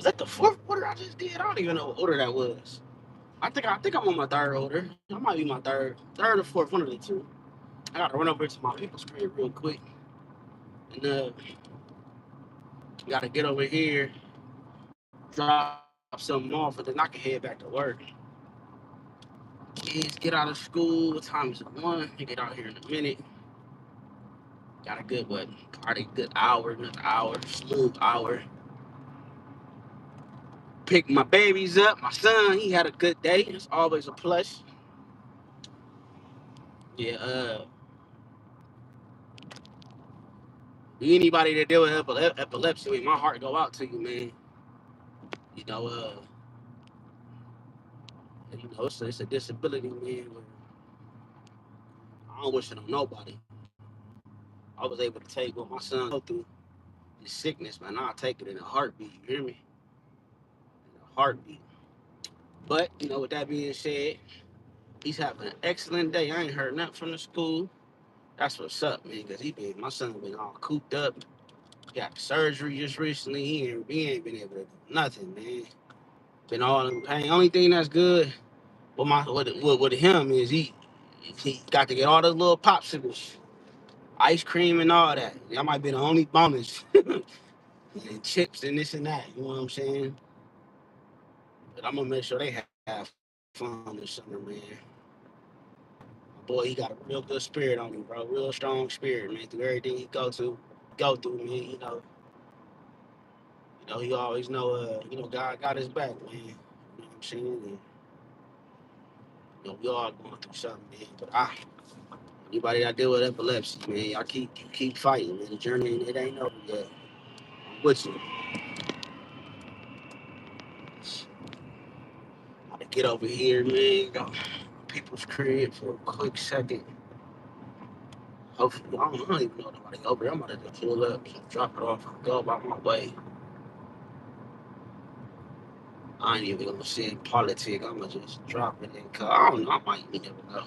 that the fourth order I just did? I don't even know what order that was. I think I'm on my third order. I might be my third or fourth, one of the two. I gotta run over to my people's crib real quick, and gotta get over here, drop something off, and then I can head back to work. Kids get out of school. What time is it? 1. They get out here in a minute. Got a good what? Already good hour, another hour, smooth hour. Pick my babies up. My son, he had a good day. It's always a plus. Yeah. Anybody that deal with epilepsy, my heart go out to you, man. You know, it's a disability, man. Where I don't wish it on nobody. I was able to take what my son go through, his sickness, man. I'll take it in a heartbeat. You hear me? In a heartbeat. But with that being said, he's having an excellent day. I ain't heard nothing from the school. That's what's up, man. Cause my son been all cooped up. He got surgery just recently. He ain't been able to do nothing, man. Been all in pain. Only thing that's good with him is he got to get all those little popsicles, ice cream and all that. That might be the only bonus. And chips and this and that. You know what I'm saying? But I'm gonna make sure they have fun this summer, man. Boy, he got a real good spirit on him, bro. Real strong spirit, man. Through everything he go through, man. He always know, God got his back, man. You know what I'm saying? And, we all going through something, man. But anybody that deal with epilepsy, man, y'all keep fighting, man. The journey it ain't over yet. I'm with you. Gotta get over here, man. Go people's crib for a quick second. Hopefully, I don't even know nobody over there. I'm about to pull up, drop it off, and go about my way. I ain't even gonna say politics. I'm gonna just drop it in. Cause I don't know. I might you never know.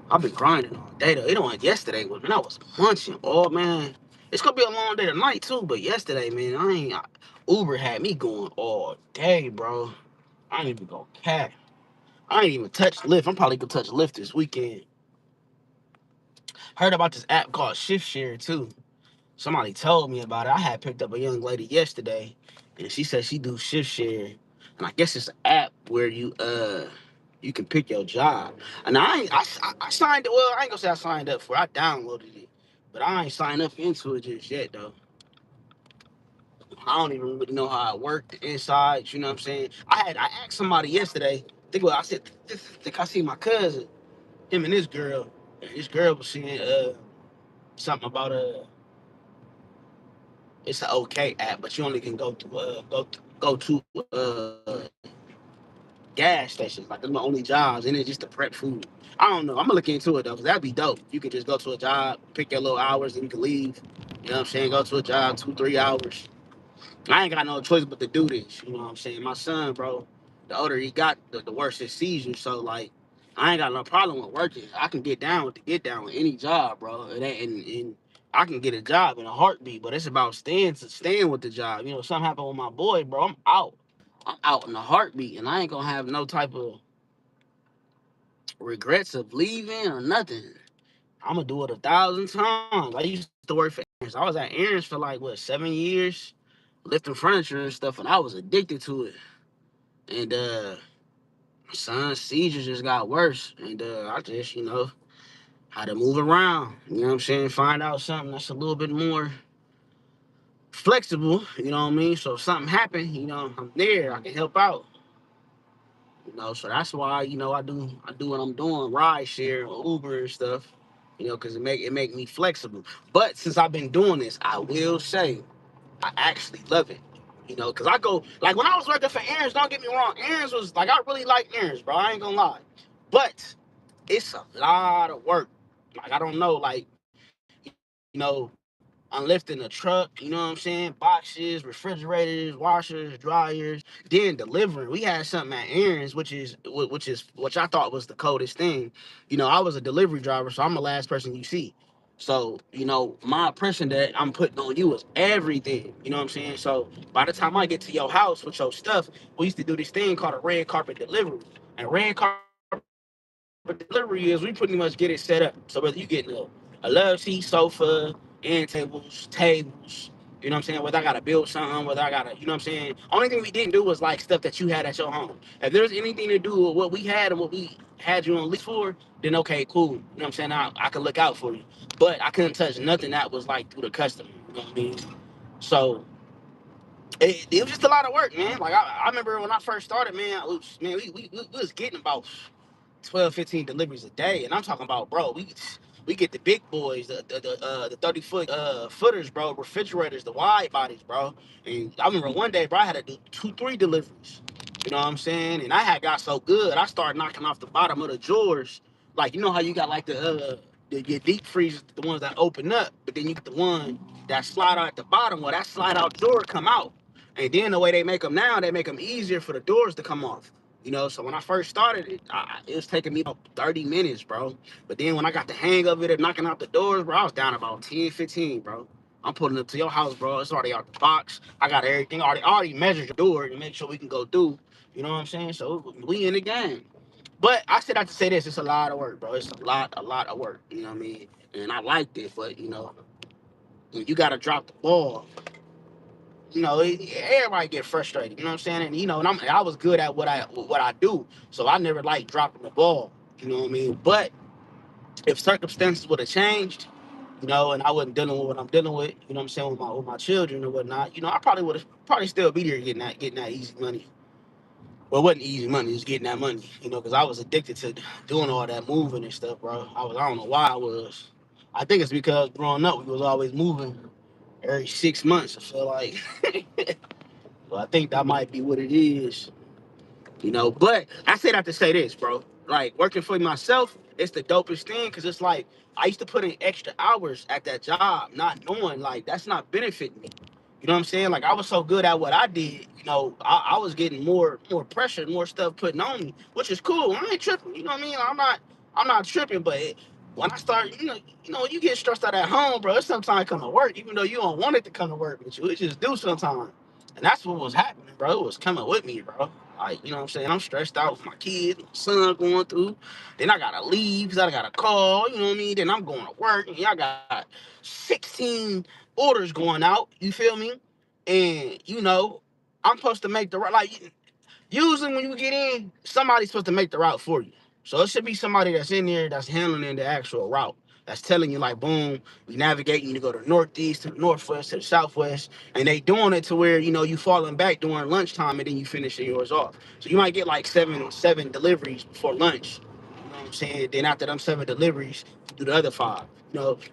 I've been grinding all day though. It on yesterday was man. I was munching. Oh man, it's gonna be a long day tonight too. But yesterday, man, Uber had me going all day, bro. I ain't even go cat. I ain't even touch Lyft. I'm probably gonna touch Lyft this weekend. Heard about this app called Shift Share too. Somebody told me about it. I had picked up a young lady yesterday, and she said she do shift share, and I guess it's an app where you can pick your job. And I signed. Well, I ain't gonna say I signed up for it. I downloaded it, but I ain't signed up into it just yet though. I don't even really know how it worked the inside. You know what I'm saying? I asked somebody yesterday. I said think I see my cousin, him and this girl. And this girl was saying something about it's an okay app, but you only can go to gas stations. Like that's my only jobs, and it's just to prep food. I don't know. I'm gonna look into it though, cause that'd be dope. You could just go to a job, pick your little hours, and you can leave. You know what I'm saying? Go to a job 2-3 hours. I ain't got no choice but to do this. You know what I'm saying? My son, bro, the older he got, the worse his seizure. So like, I ain't got no problem with working. I can get down with any job, bro. And I can get a job in a heartbeat. But it's about staying with the job. Something happened with my boy, bro. I'm out. I'm out in a heartbeat, and I ain't gonna have no type of regrets of leaving or nothing. I'm gonna do it 1,000 times. I used to work for Aaron's. I was at Aaron's for like what 7 years, lifting furniture and stuff, and I was addicted to it. And my son's seizures just got worse, and I just had to move around. You know what I'm saying? Find out something that's a little bit more flexible. You know what I mean? So if something happened, I'm there. I can help out. So that's why I do what I'm doing, ride share, Uber and stuff. Because it make me flexible. But since I've been doing this, I will say I actually love it. Because I go, like when I was working for Aaron's, don't get me wrong, Aaron's was like, I really like Aaron's, bro. I ain't gonna lie. But it's a lot of work. Like, I don't know, like, I'm lifting a truck, you know what I'm saying? Boxes, refrigerators, washers, dryers, then delivering. We had something at Aaron's, which I thought was the coldest thing. I was a delivery driver, so I'm the last person you see. So, my impression that I'm putting on you is everything. You know what I'm saying? So by the time I get to your house with your stuff, we used to do this thing called a red carpet delivery. And red carpet delivery is we pretty much get it set up. So whether you getting a love seat, sofa, end tables, you know what I'm saying? Whether I gotta build something, whether I gotta, you know what I'm saying? Only thing we didn't do was like stuff that you had at your home. If there's anything to do with what we had and what we had you on lease for, then okay, cool. You know what I'm saying? I can look out for you. But I couldn't touch nothing that was like through the customer. You know what I mean? So it was just a lot of work, man. Like I remember when I first started, man. We was getting about 12, 15 deliveries a day, and I'm talking about, bro, we get the big boys, the 30 foot footers, bro, refrigerators, the wide bodies, bro. And I remember one day, bro, I had to do 2, 3 deliveries. You know what I'm saying? And I had got so good, I started knocking off the bottom of the drawers. Like, you know how you got like your deep freezers, the ones that open up, but then you get the one that slide out at the bottom. Well, that slide out drawer come out, and then the way they make them now, they make them easier for the doors to come off. So when I first started it, it was taking me about 30 minutes, bro. But then when I got the hang of it and knocking out the doors, bro, I was down about 10, 15, bro. I'm pulling up to your house, bro. It's already out the box. I got everything. Already measured your door to make sure we can go through. You know what I'm saying? So we in the game. But I said I have to say this. It's a lot of work, bro. It's a lot of work. You know what I mean? And I liked it, but, when you got to drop the ball, everybody get frustrated. You know what I'm saying? And I was good at what I do, so I never liked dropping the ball. You know what I mean? But if circumstances would have changed, and I wasn't dealing with what I'm dealing with, you know what I'm saying, with my children and whatnot, I probably would have probably still be there getting that easy money. Well, it wasn't easy money; it was getting that money. Because I was addicted to doing all that moving and stuff, bro. I don't know why I was. I think it's because growing up we was always moving every 6 months. I feel like. So I think that might be what it is. But I said I have to say this, bro. Like working for myself, it's the dopest thing because it's like I used to put in extra hours at that job, not knowing like that's not benefiting me. You know what I'm saying? Like I was so good at what I did, I was getting more pressure, more stuff putting on me, which is cool. I ain't tripping. You know what I mean? I'm not tripping, but when I start, when you get stressed out at home, bro, it's sometimes come to work, even though you don't want it to come to work with you. It just do sometimes. And that's what was happening, bro. It was coming with me, bro. Like, you know what I'm saying? I'm stressed out with my kids, my son going through. Then I gotta leave because I gotta call, you know what I mean? Then I'm going to work and y'all got 16 orders going out, you feel me? And, I'm supposed to make the right, like, usually when you get in, somebody's supposed to make the route for you. So it should be somebody that's in there that's handling the actual route. That's telling you like, boom, we navigating you to go to the northeast, to the northwest, to the southwest, and they doing it to where you falling back during lunchtime, and then you finishing yours off. So you might get like seven deliveries before lunch. You know what I'm saying? Then after them 7 deliveries, you do the other 5.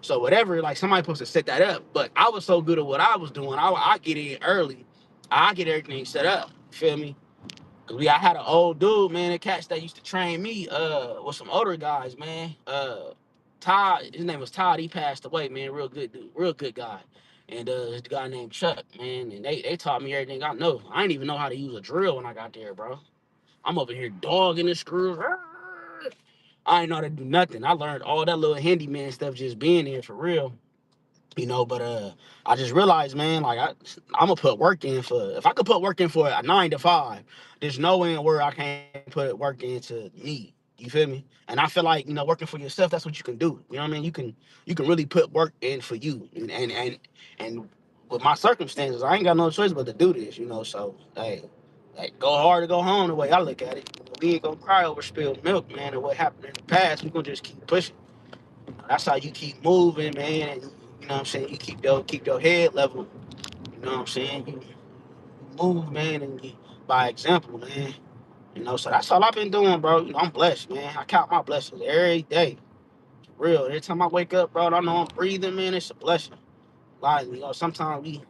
So whatever, like somebody supposed to set that up. But I was so good at what I was doing, I get in early, I get everything set up. You feel me? Cause I had an old dude, man, a catch that used to train me, with some older guys, man. Todd, his name was Todd. He passed away, man. Real good dude, real good guy. And this guy named Chuck, man, and they taught me everything I know. I didn't even know how to use a drill when I got there, bro. I'm over here dogging the screws. I ain't know how to do nothing. I learned all that little handyman stuff just being there for real. But I just realized, man, like I'm gonna put work in for if I could put work in for a 9 to 5, there's no way in where I can't put work into me. You feel me? And I feel like working for yourself, that's what you can do. You know what I mean? You can really put work in for you, and with my circumstances, I ain't got no choice but to do this. So hey, go hard or go home. The way I look at it, we ain't gonna cry over spilled milk, man, and what happened in the past. We gonna just keep pushing. That's how you keep moving, man. And, you know what I'm saying? You keep your head level. You know what I'm saying? You move, man, and by example, man. So that's all I've been doing, bro. I'm blessed, man. I count my blessings every day. For real. Every time I wake up, bro, I know I'm breathing, man. It's a blessing. Like, sometimes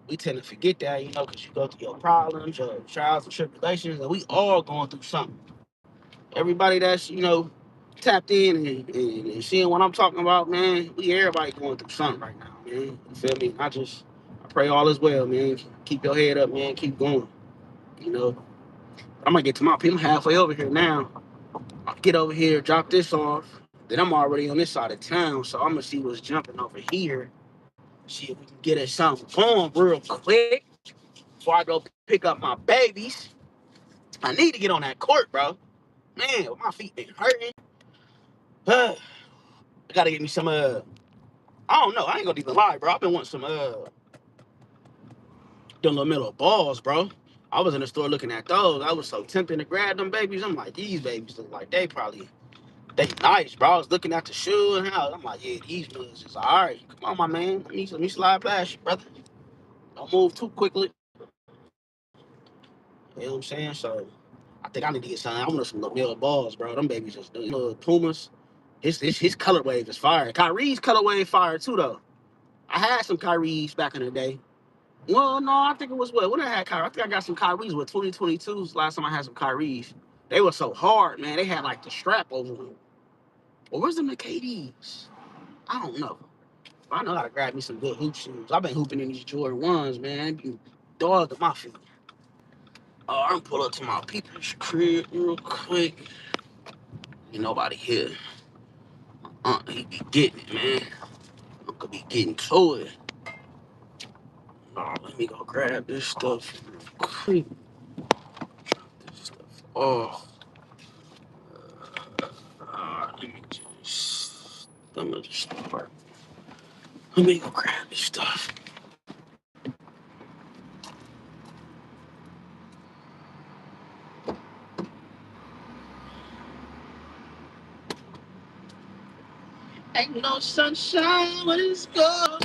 we tend to forget that, because you go through your problems, your trials and tribulations, and we all going through something. Everybody that's, tapped in and seeing what I'm talking about, man, we everybody going through something right now, man. You feel me? I pray all is well, man. Keep your head up, man. Keep going. You know. I'm gonna get to my people halfway over here now. I'll get over here, drop this off. Then I'm already on this side of town, so I'm gonna see what's jumping over here. See if we can get us something going real quick before I go pick up my babies. I need to get on that court, bro. Man, my feet been hurting. I gotta get me some I don't know. I ain't gonna even lie, bro. I've been wanting some them little metal balls, bro. I was in the store looking at those. I was so tempted to grab them babies. I'm like, these babies look like they nice, bro. I was looking at the shoe and how I'm like, yeah, these ones is all right. Come on, my man. Let me slide past you, brother. Don't move too quickly. You know what I'm saying? So I think I need to get something. I want some little metal balls, bro. Them babies just little Pumas. His color wave is fire. Kyrie's color wave fire too, though. I had some Kyrie's back in the day. Well, no, I think it was what? When I had Kyrie, I think I got some Kyrie's with 2022's last time I had some Kyrie's. They were so hard, man. They had like the strap over them. Well, where's the KDs? I don't know. I know how to grab me some good hoop shoes. I've been hooping in these Jordan 1s, man. They be dogs to my feet. Oh, I'm pull up to my people's crib real quick. Ain't nobody here. He be getting it, man. Uncle be getting to it. Oh, let me go grab this stuff real quick. This stuff off. Let me just start. Let me go grab this stuff. Ain't no sunshine when it's gone.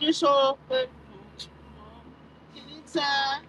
It's all anytime.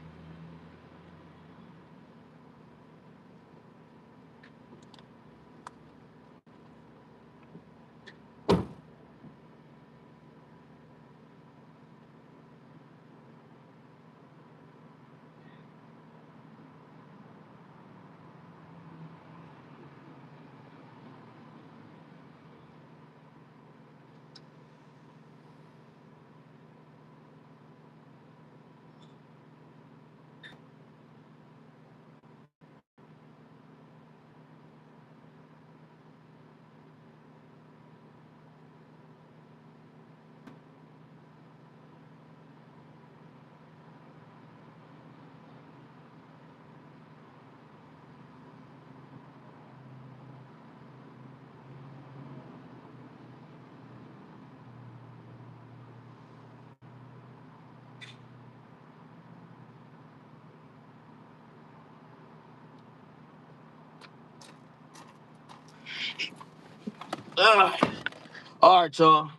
All right, y'all.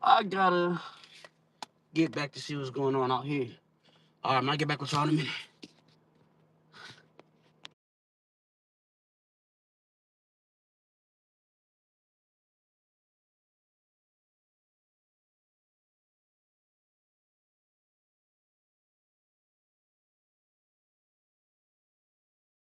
I gotta get back to see what's going on out here. All right, I'm gonna get back with y'all in a minute.